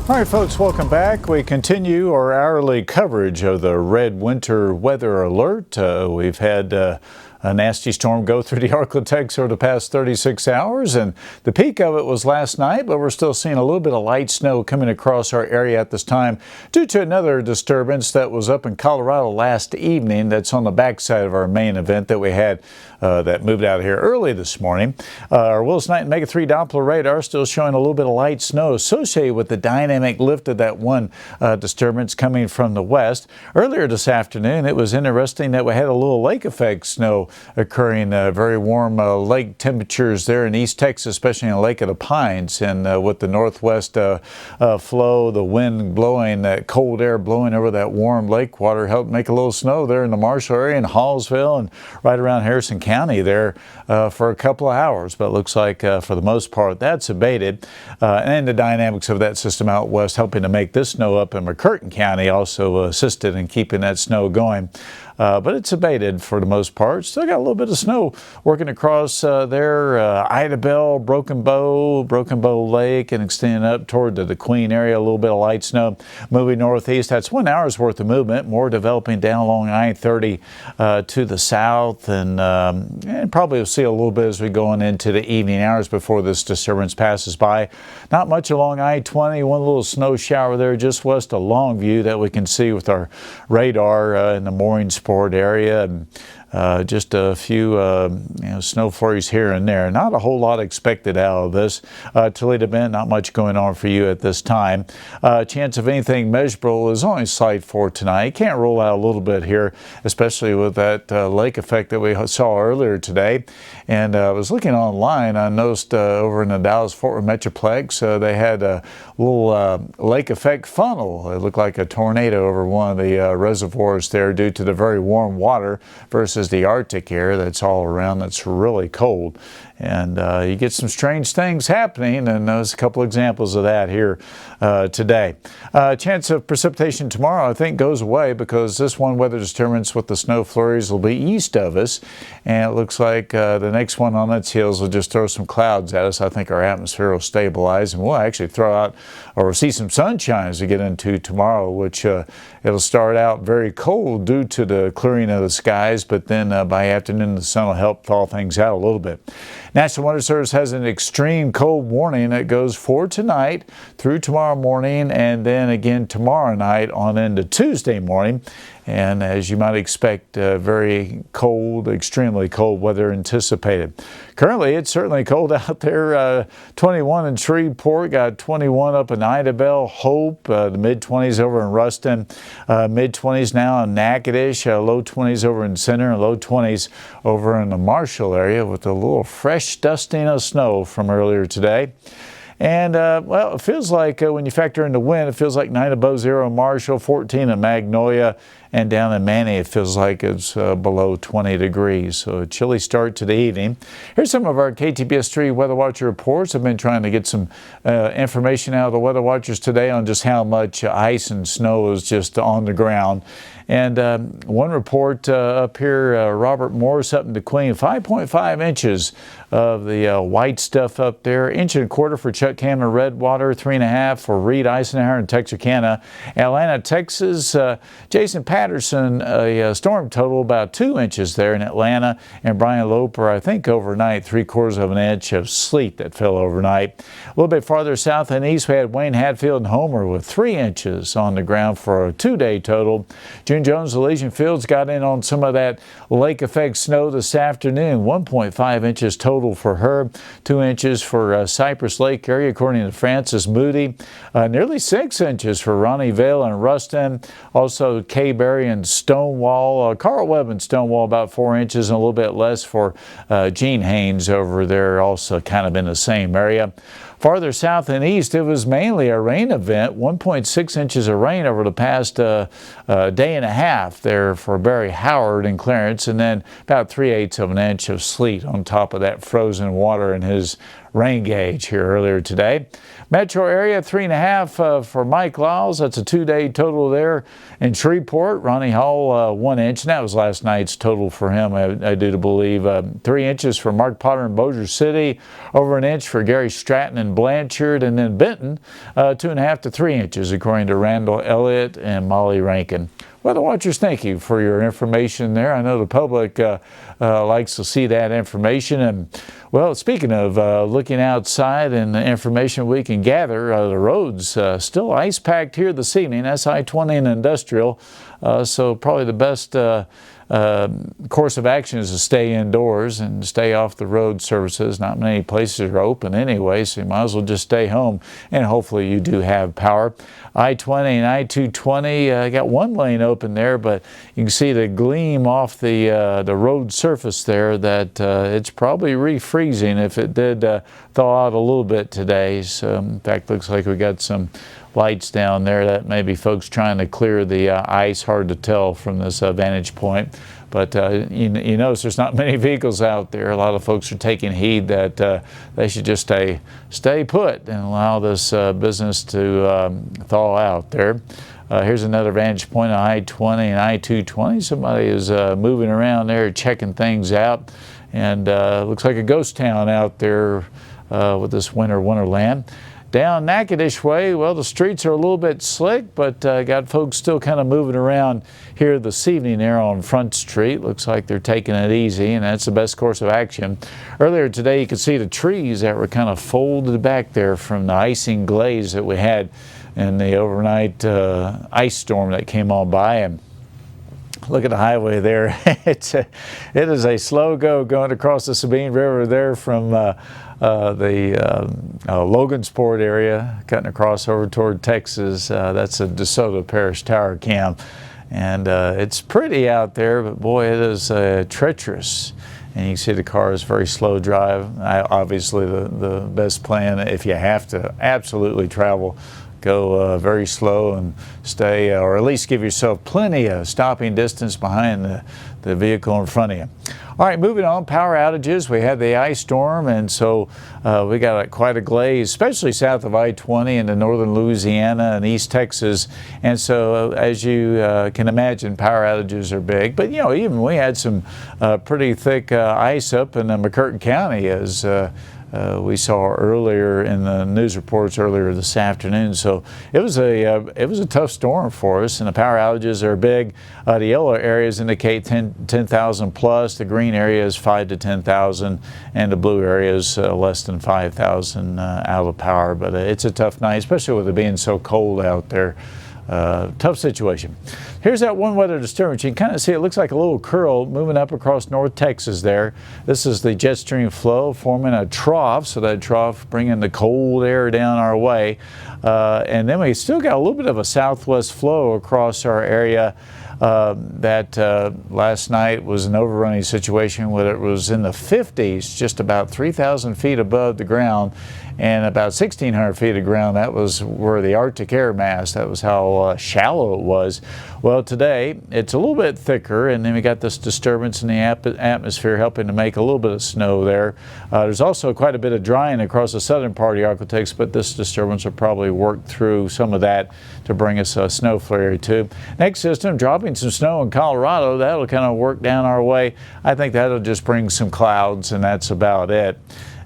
All right, folks, welcome back. We continue our hourly coverage of the red winter weather alert. We've had a nasty storm go through the Arklatex over the past 36 hours, and the peak of it was last night, but we're still seeing a little bit of light snow coming across our area at this time due to another disturbance that was up in Colorado last evening. That's on the backside of our main event that we had that moved out of here early this morning. Our Willis Knight Mega 3 Doppler radar still showing a little bit of light snow associated with the dynamic lift of that one disturbance coming from the west. Earlier this afternoon, it was interesting that we had a little lake effect snow occurring, very warm lake temperatures there in East Texas, especially in Lake of the Pines, and with the northwest flow, the wind blowing, that cold air blowing over that warm lake water helped make a little snow there in the Marshall area in Hallsville and right around Harrison County there for a couple of hours. But it looks like for the most part that's abated, and the dynamics of that system out west helping to make this snow up in McCurtain County also assisted in keeping that snow going. But it's abated for the most part. Still got a little bit of snow working across there, Idabel, Broken Bow Lake, and extending up toward the Queen area. A little bit of light snow moving northeast. That's 1 hour's worth of movement. More developing down along I-30 to the south, and probably we'll see a little bit as we go on into the evening hours before this disturbance passes by. Not much along I-20. One little snow shower there just west of Longview that we can see with our radar in the mooring sport area, and just a few snow flurries here and there. Not a whole lot expected out of this. Toledo Bend, not much going on for you at this time. Chance of anything measurable is only slight for tonight. Can't rule out a little bit here, especially with that lake effect that we saw earlier today. And I was looking online, I noticed over in the Dallas-Fort Worth Metroplex, they had a little lake effect funnel. It looked like a tornado over one of the reservoirs there due to the very warm water versus the Arctic air that's all around that's really cold. And you get some strange things happening, and there's a couple examples of that here today. Chance of precipitation tomorrow, I think, goes away because this one weather disturbance with the snow flurries will be east of us, and it looks like the next one on its heels will just throw some clouds at us. I think our atmosphere will stabilize, and we'll actually throw out or see some sunshine as we get into tomorrow, which it'll start out very cold due to the clearing of the skies, but then by afternoon the sun will help thaw things out a little bit. National Weather Service has an extreme cold warning that goes for tonight through tomorrow morning, and then again tomorrow night on into Tuesday morning. And as you might expect, very cold, extremely cold weather anticipated. Currently, it's certainly cold out there. 21 in Shreveport, got 21 up in Idabel, Hope, the mid-20s over in Ruston, mid-20s now in Natchitoches, low 20s over in Center, and low 20s over in the Marshall area with a little fresh dusting of snow from earlier today. And, well, it feels like when you factor in the wind, it feels like 9 above zero in Marshall, 14 in Magnolia, and down in Manny, it feels like it's below 20 degrees. So a chilly start to the evening. Here's some of our KTPS 3 Weather Watcher reports. I've been trying to get some information out of the Weather Watchers today on just how much ice and snow is just on the ground. And one report up here, Robert Morris up in the Queen, 5.5 inches of the white stuff up there. 1.25 inches for Chuck Cameron, Redwater, 3.5 for Reed, Eisenhower, and Texarkana. Atlanta, Texas, Jason Patterson, a storm total about 2 inches there in Atlanta. And Brian Loper, I think overnight, 3/4 inch of sleet that fell overnight. A little bit farther south and east, we had Wayne Hatfield and Homer with 3 inches on the ground for a 2-day total. June Jones, Elysian Fields, got in on some of that lake effect snow this afternoon. 1.5 inches total for her, 2 inches for Cypress Lake area, according to Francis Moody. Nearly 6 inches for Ronnie Vale and Ruston. Also Kayberry and Stonewall. Carl Webb and Stonewall about 4 inches, and a little bit less for Gene Haynes over there, also kind of in the same area. Farther south and east, it was mainly a rain event, 1.6 inches of rain over the past day and a half there for Barry Howard and Clarence, and then about 3/8 of an inch of sleet on top of that frozen water in his rain gauge here earlier today. Metro area 3.5 for Mike Lyles. That's a 2-day total there. In Shreveport, Ronnie Hall 1 inch, and that was last night's total for him, I do believe. 3 inches for Mark Potter in Bossier City, over an inch for Gary Stratton in Blanchard, and then Benton 2.5 to 3 inches according to Randall Elliott and Molly Rankin. Weather Watchers, thank you for your information there. I know the public likes to see that information. And, well, speaking of looking outside and the information we can gather, the roads still ice-packed here this evening. That's I-20 and Industrial, so probably the best course of action is to stay indoors and stay off the road surfaces. Not many places are open anyway, so you might as well just stay home, and hopefully you do have power. I-20 and I-220 got one lane open there, but you can see the gleam off the road surface there that it's probably refreezing if it did thaw out a little bit today. So in fact, looks like we got some lights down there. That may be folks trying to clear the ice. Hard to tell from this vantage point. But you notice there's not many vehicles out there. A lot of folks are taking heed that they should just stay put and allow this business to thaw out there. Here's another vantage point on I-20 and I-220. Somebody is moving around there checking things out. And looks like a ghost town out there with this wonderland. Down Natchitoches way, well, the streets are a little bit slick, but got folks still kind of moving around here this evening there on Front Street. Looks like they're taking it easy, and that's the best course of action. Earlier today, you could see the trees that were kind of folded back there from the icing glaze that we had in the overnight ice storm that came on by. And look at the highway there. It is a slow go going across the Sabine River there from the Logansport area, cutting across over toward Texas. That's a DeSoto Parish Tower Cam. And it's pretty out there, but boy, it is treacherous. And you can see the car is very slow drive. Obviously, the best plan, if you have to absolutely travel, go very slow and stay, or at least give yourself plenty of stopping distance behind the vehicle in front of you. All right, moving on, power outages. We had the ice storm, and so we got quite a glaze, especially south of I-20 into northern Louisiana and East Texas. And so, as you can imagine, power outages are big. But, even we had some pretty thick ice up in McCurtain County as we saw earlier in the news reports earlier this afternoon. So it was a tough storm for us, and the power outages are big. The yellow areas indicate 10,000 plus. The green area is 5 to 10,000, and the blue area is less than 5,000 out of power. But it's a tough night, especially with it being so cold out there. Tough situation. Here's that one weather disturbance. You can kind of see it looks like a little curl moving up across North Texas there. This is the jet stream flow forming a trough, so that trough bringing the cold air down our way. And then we still got a little bit of a southwest flow across our area. That last night was an overrunning situation where it was in the 50s, just about 3,000 feet above the ground, and about 1,600 feet of ground. That was where the Arctic air mass, that was how shallow it was. Well, today it's a little bit thicker, and then we got this disturbance in the atmosphere helping to make a little bit of snow there. There's also quite a bit of drying across the southern part of the Arctic, but this disturbance will probably work through some of that to bring us a snow flurry too. Next system, dropping some snow in Colorado. That'll kind of work down our way. I think that'll just bring some clouds, and that's about it.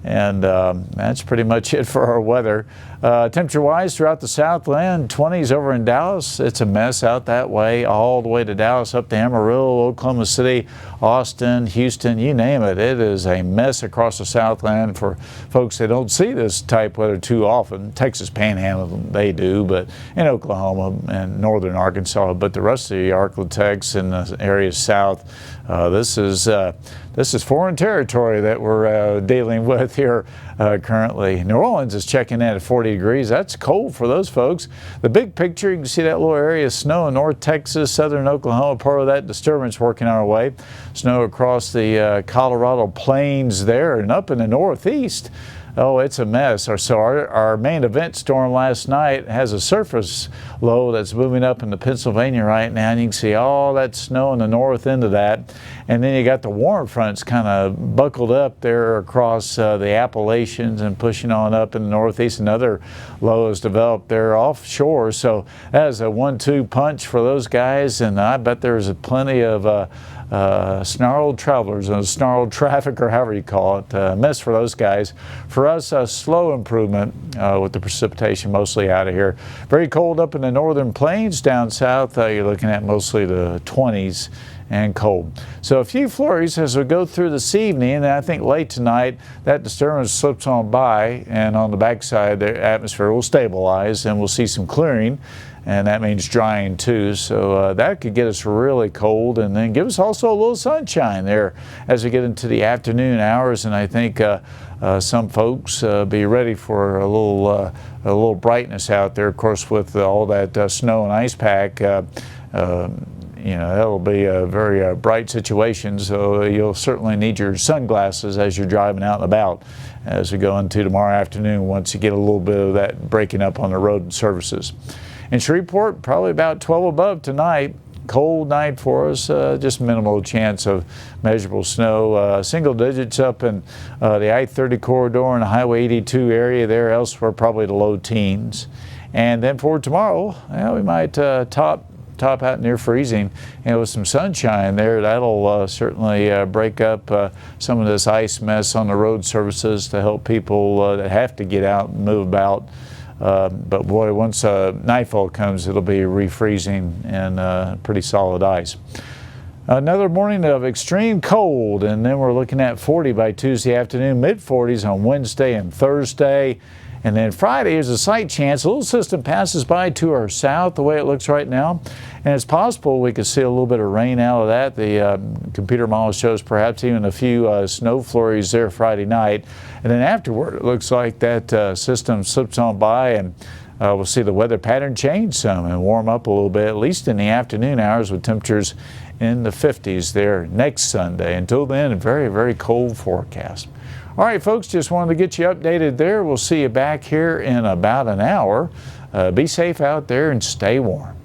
And that's pretty much it for our weather. Temperature-wise throughout the Southland, 20s over in Dallas. It's a mess out that way, all the way to Dallas, up to Amarillo, Oklahoma City, Austin, Houston, you name it. It is a mess across the Southland for folks that don't see this type weather too often. Texas Panhandle, they do, but in Oklahoma and northern Arkansas. But the rest of the Arklatex and the areas south, this is foreign territory that we're dealing with here currently. New Orleans is checking in at 40 degrees. That's cold for those folks. The big picture, you can see that little area of snow in North Texas, southern Oklahoma, part of that disturbance working our way. Snow across the Colorado plains there, and up in the northeast. Oh, it's a mess. So our main event storm last night has a surface low that's moving up into Pennsylvania right now, and you can see all that snow in the north end of that. And then you got the warm fronts kind of buckled up there across the Appalachians and pushing on up in the northeast. Another low is developed there offshore. So that is a 1-2 punch for those guys, and I bet there's plenty of snarled travelers and snarled traffic, or however you call it, mess for those guys. For us, a slow improvement with the precipitation mostly out of here. Very cold up in the northern plains. Down south, you're looking at mostly the 20s and cold. So a few flurries as we go through this evening, and I think late tonight that disturbance slips on by, and on the backside the atmosphere will stabilize and we'll see some clearing, and that means drying too. So that could get us really cold, and then give us also a little sunshine there as we get into the afternoon hours. And I think some folks be ready for a little brightness out there. Of course, with all that snow and ice pack, that'll be a very bright situation, so you'll certainly need your sunglasses as you're driving out and about as we go into tomorrow afternoon, once you get a little bit of that breaking up on the road and services. In Shreveport, probably about 12 above tonight. Cold night for us, just minimal chance of measurable snow. Single digits up in the I-30 corridor and the Highway 82 area there. Elsewhere, probably the low teens. And then for tomorrow, we might top out near freezing, and with some sunshine there, that'll certainly break up some of this ice mess on the road services to help people that have to get out and move about. But boy, once nightfall comes, it'll be refreezing and pretty solid ice. Another morning of extreme cold, and then we're looking at 40 by Tuesday afternoon, mid-40s on Wednesday and Thursday. And then Friday is a slight chance. A little system passes by to our south, the way it looks right now. And it's possible we could see a little bit of rain out of that. The computer model shows perhaps even a few snow flurries there Friday night. And then afterward, it looks like that system slips on by, and we'll see the weather pattern change some and warm up a little bit, at least in the afternoon hours, with temperatures in the 50s there next Sunday. Until then, a very, very cold forecast. All right, folks, just wanted to get you updated there. We'll see you back here in about an hour. Be safe out there and stay warm.